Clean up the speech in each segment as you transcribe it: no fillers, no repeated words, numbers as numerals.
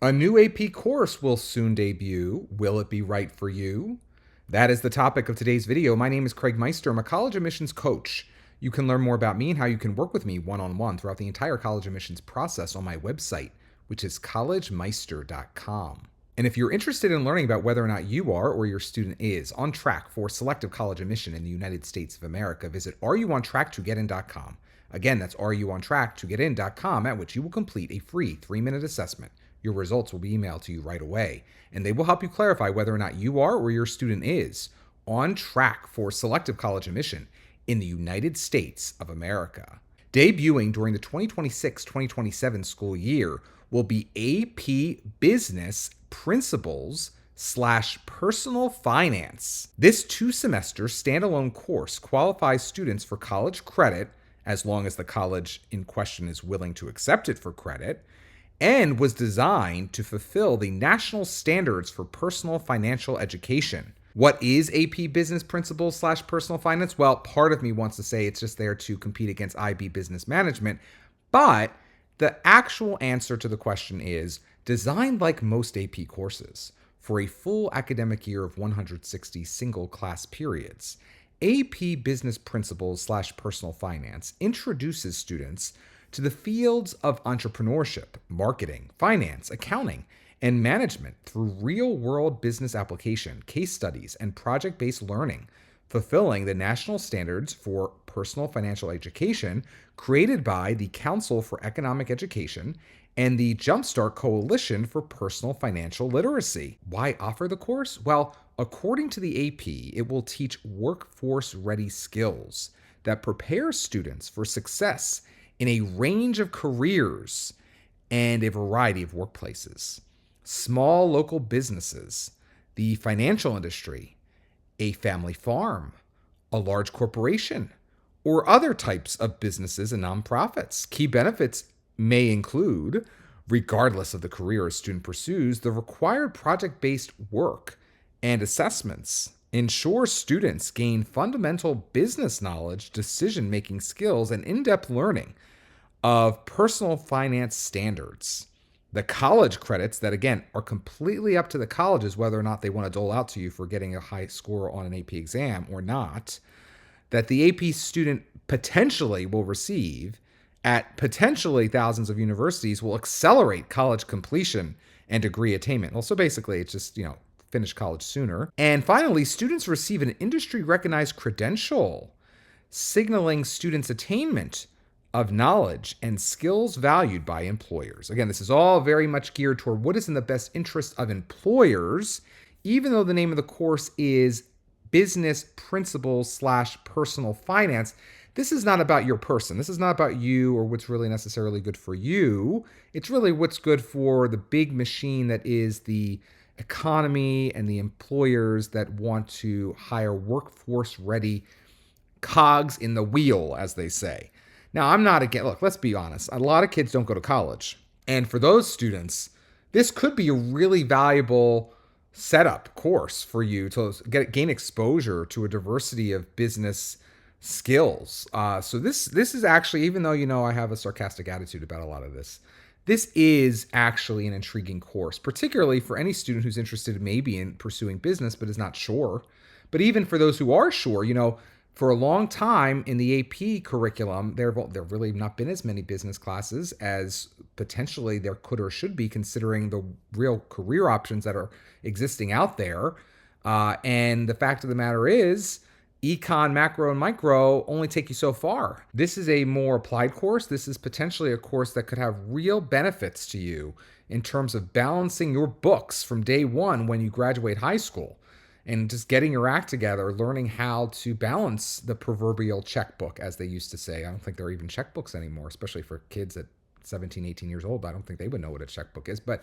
A new AP course will soon debut. Will it be right for you? That is the topic of today's video. My name is Craig Meister. I'm a college admissions coach. You can learn more about me and how you can work with me one-on-one throughout the entire college admissions process on my website, which is collegemeister.com. And if you're interested in learning about whether or not you are or your student is on track for selective college admission in the United States of America, visit areyouontracktogetin.com. Again, that's areyouontracktogetin.com, at which you will complete a free 3-minute assessment. Your results will be emailed to you right away, and they will help you clarify whether or not you are or your student is on track for selective college admission in the United States of America. Debuting during the 2026-2027 school year will be AP Business Principles / Personal Finance. This 2-semester standalone course qualifies students for college credit, as long as the college in question is willing to accept it for credit, and was designed to fulfill the national standards for personal financial education. What is AP Business Principles / Personal Finance? Well, part of me wants to say it's just there to compete against IB Business Management, but the actual answer to the question is designed like most AP courses for a full academic year of 160 single class periods. AP Business Principles / Personal Finance introduces students to the fields of entrepreneurship, marketing, finance, accounting, and management through real-world business application, case studies, and project-based learning, fulfilling the national standards for personal financial education created by the Council for Economic Education and the Jumpstart Coalition for Personal Financial Literacy. Why offer the course? Well, according to the AP, it will teach workforce-ready skills that prepare students for success in a range of careers and a variety of workplaces. Small local businesses, the financial industry, a family farm, a large corporation, or other types of businesses and nonprofits. Key benefits may include, regardless of the career a student pursues, the required project-based work and assessments ensure students gain fundamental business knowledge, decision-making skills, and in-depth learning of personal finance standards. The college credits that, again, are completely up to the colleges whether or not they want to dole out to you for getting a high score on an AP exam or not, that the AP student potentially will receive at potentially thousands of universities will accelerate college completion and degree attainment. Well, so basically it's just, finish college sooner. And finally, students receive an industry-recognized credential, signaling students' attainment of knowledge and skills valued by employers. Again, this is all very much geared toward what is in the best interest of employers, even though the name of the course is Business Principles / Personal Finance. This is not about your person. This is not about you or what's really necessarily good for you. It's really what's good for the big machine that is the economy and the employers that want to hire workforce-ready cogs in the wheel, as they say. Now, I'm not against, look, let's be honest. A lot of kids don't go to college. And for those students, this could be a really valuable setup course for you to gain exposure to a diversity of business skills. So this is actually, even though, I have a sarcastic attitude about a lot of this, this is actually an intriguing course, particularly for any student who's interested maybe in pursuing business but is not sure. But even for those who are sure, for a long time in the AP curriculum, there have really not been as many business classes as potentially there could or should be, considering the real career options that are existing out there. And the fact of the matter is, econ, macro, and micro only take you so far. This is a more applied course. This is potentially a course that could have real benefits to you in terms of balancing your books from day one when you graduate high school. And just getting your act together, learning how to balance the proverbial checkbook, as they used to say. I don't think there are even checkbooks anymore, especially for kids at 17, 18 years old. I don't think they would know what a checkbook is, but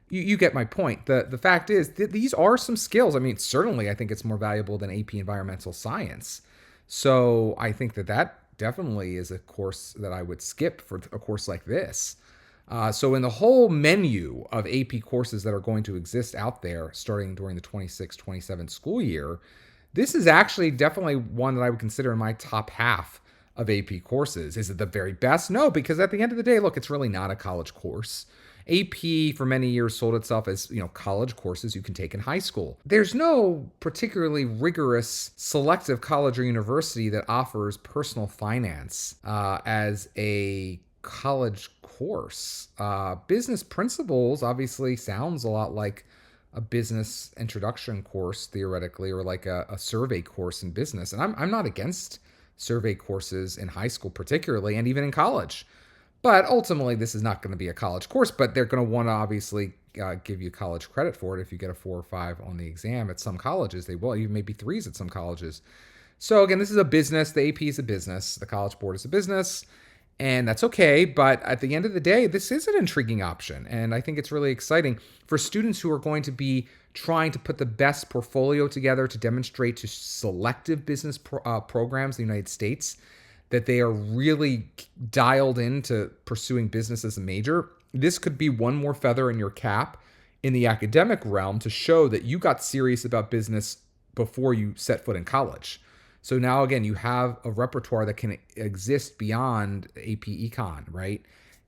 you get my point. The fact is that these are some skills. I mean, certainly I think it's more valuable than AP Environmental Science. So I think that definitely is a course that I would skip for a course like this. So in the whole menu of AP courses that are going to exist out there starting during the 26-27 school year, this is actually definitely one that I would consider in my top half of AP courses. Is it the very best? No, because at the end of the day, look, it's really not a college course. AP for many years sold itself as, college courses you can take in high school. There's no particularly rigorous selective college or university that offers personal finance as a college course. Business principles obviously sounds a lot like a business introduction course, theoretically, or like a survey course in business. And I'm not against survey courses in high school, particularly, and even in college. But ultimately, this is not going to be a college course, but they're going to want to obviously give you college credit for it if you get a 4 or 5 on the exam. At some colleges, they will, even maybe 3s at some colleges. So again, this is a business. The AP is a business. The College Board is a business. And that's okay. But at the end of the day, this is an intriguing option. And I think it's really exciting for students who are going to be trying to put the best portfolio together to demonstrate to selective business programs in the United States that they are really dialed into pursuing business as a major. This could be one more feather in your cap in the academic realm to show that you got serious about business before you set foot in college. So now, again, you have a repertoire that can exist beyond AP Econ, right?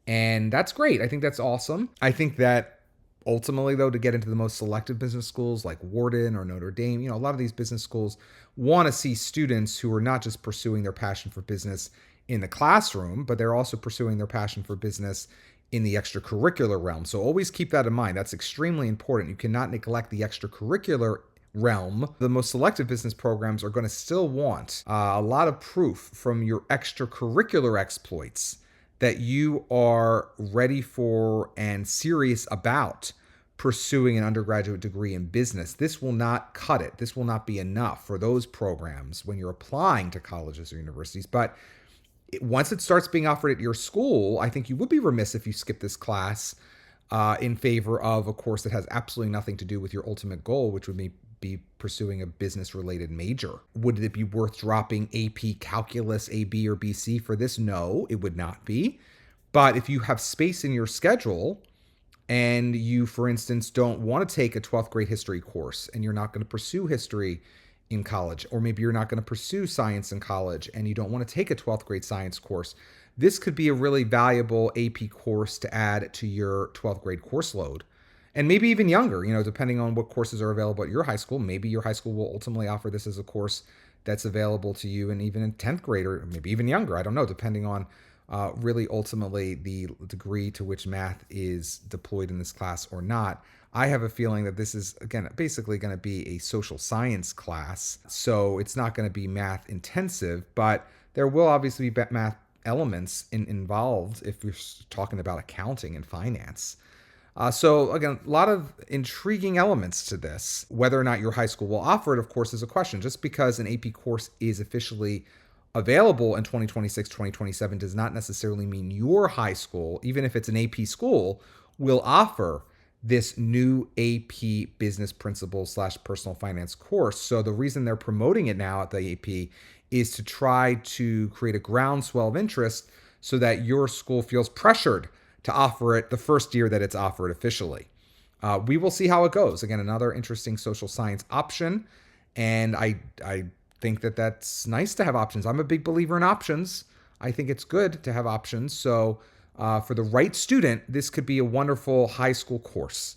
And that's great. I think that's awesome. I think that ultimately, though, to get into the most selective business schools like Wharton or Notre Dame, a lot of these business schools want to see students who are not just pursuing their passion for business in the classroom, but they're also pursuing their passion for business in the extracurricular realm. So always keep that in mind. That's extremely important. You cannot neglect the extracurricular realm. The most selective business programs are going to still want a lot of proof from your extracurricular exploits that you are ready for and serious about pursuing an undergraduate degree in business. This will not cut it. This will not be enough for those programs when you're applying to colleges or universities. But once it starts being offered at your school, I think you would be remiss if you skip this class in favor of a course that has absolutely nothing to do with your ultimate goal, which would be pursuing a business-related major. Would it be worth dropping AP Calculus A, B, or BC for this? No, it would not be. But if you have space in your schedule and you, for instance, don't want to take a 12th grade history course and you're not going to pursue history in college, or maybe you're not going to pursue science in college and you don't want to take a 12th grade science course, this could be a really valuable AP course to add to your 12th grade course load. And maybe even younger, depending on what courses are available at your high school. Maybe your high school will ultimately offer this as a course that's available to you, and even in 10th grade, or maybe even younger. I don't know, depending on really ultimately the degree to which math is deployed in this class or not. I have a feeling that this is, again, basically going to be a social science class. So it's not going to be math intensive, but there will obviously be math elements involved if you're talking about accounting and finance. So again, a lot of intriguing elements to this. Whether or not your high school will offer it, of course, is a question. Just because an AP course is officially available in 2026, 2027 does not necessarily mean your high school, even if it's an AP school, will offer this new AP business principles / personal finance course. So the reason they're promoting it now at the AP is to try to create a groundswell of interest so that your school feels pressured to offer it the first year that it's offered officially. We will see how it goes. Again, another interesting social science option. And I think that that's nice to have options. I'm a big believer in options. I think it's good to have options. So for the right student, this could be a wonderful high school course.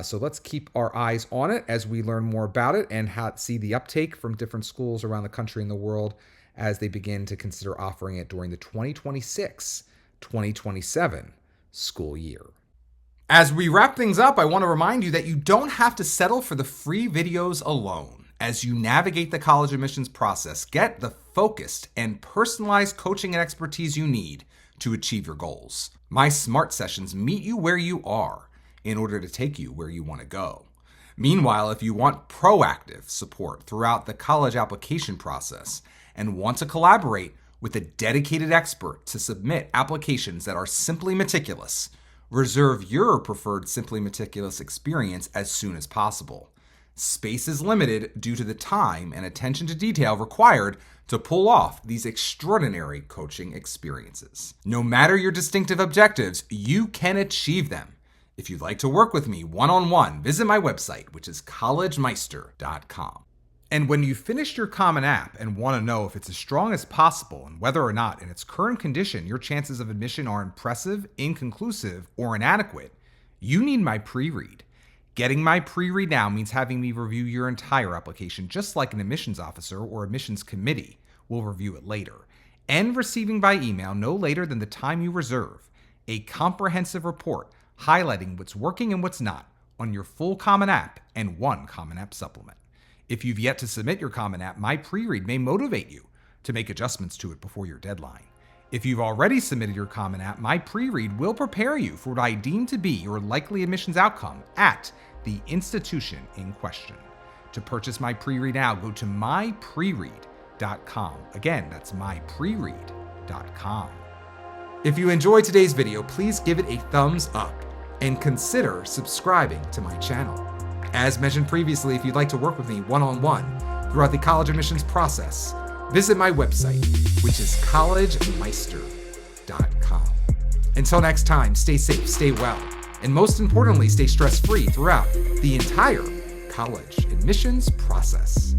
So let's keep our eyes on it as we learn more about it and see the uptake from different schools around the country and the world as they begin to consider offering it during the 2026-2027 school year. As we wrap things up, I want to remind you that you don't have to settle for the free videos alone. As you navigate the college admissions process, get the focused and personalized coaching and expertise you need to achieve your goals. My Smart Sessions meet you where you are in order to take you where you want to go. Meanwhile, if you want proactive support throughout the college application process and want to collaborate with a dedicated expert to submit applications that are simply meticulous, reserve your preferred Simply Meticulous experience as soon as possible. Space is limited due to the time and attention to detail required to pull off these extraordinary coaching experiences. No matter your distinctive objectives, you can achieve them. If you'd like to work with me one-on-one, visit my website, which is collegemeister.com. And when you've finished your Common App and want to know if it's as strong as possible and whether or not in its current condition your chances of admission are impressive, inconclusive, or inadequate, You need my pre-read. Getting my pre-read now means having me review your entire application, just like an admissions officer or admissions committee will review it later, and receiving by email no later than the time you reserve a comprehensive report highlighting what's working and what's not on your full Common App and one Common App supplement. If you've yet to submit your Common App, my pre-read may motivate you to make adjustments to it before your deadline. If you've already submitted your Common App, my pre-read will prepare you for what I deem to be your likely admissions outcome at the institution in question. To purchase my pre-read now, go to mypreread.com. Again, that's mypreread.com. If you enjoyed today's video, please give it a thumbs up and consider subscribing to my channel. As mentioned previously, if you'd like to work with me one-on-one throughout the college admissions process, visit my website, which is collegemeister.com. Until next time, stay safe, stay well, and most importantly, stay stress-free throughout the entire college admissions process.